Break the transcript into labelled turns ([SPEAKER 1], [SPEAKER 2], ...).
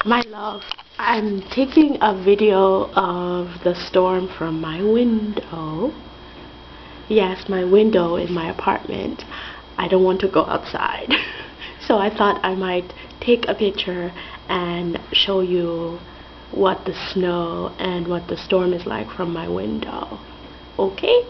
[SPEAKER 1] My love, I'm taking a video of the storm from my window. Yes, my window in my apartment. I don't want to go outside. So I thought I might take a picture and show you what the snow and what the storm is like from my window. Okay?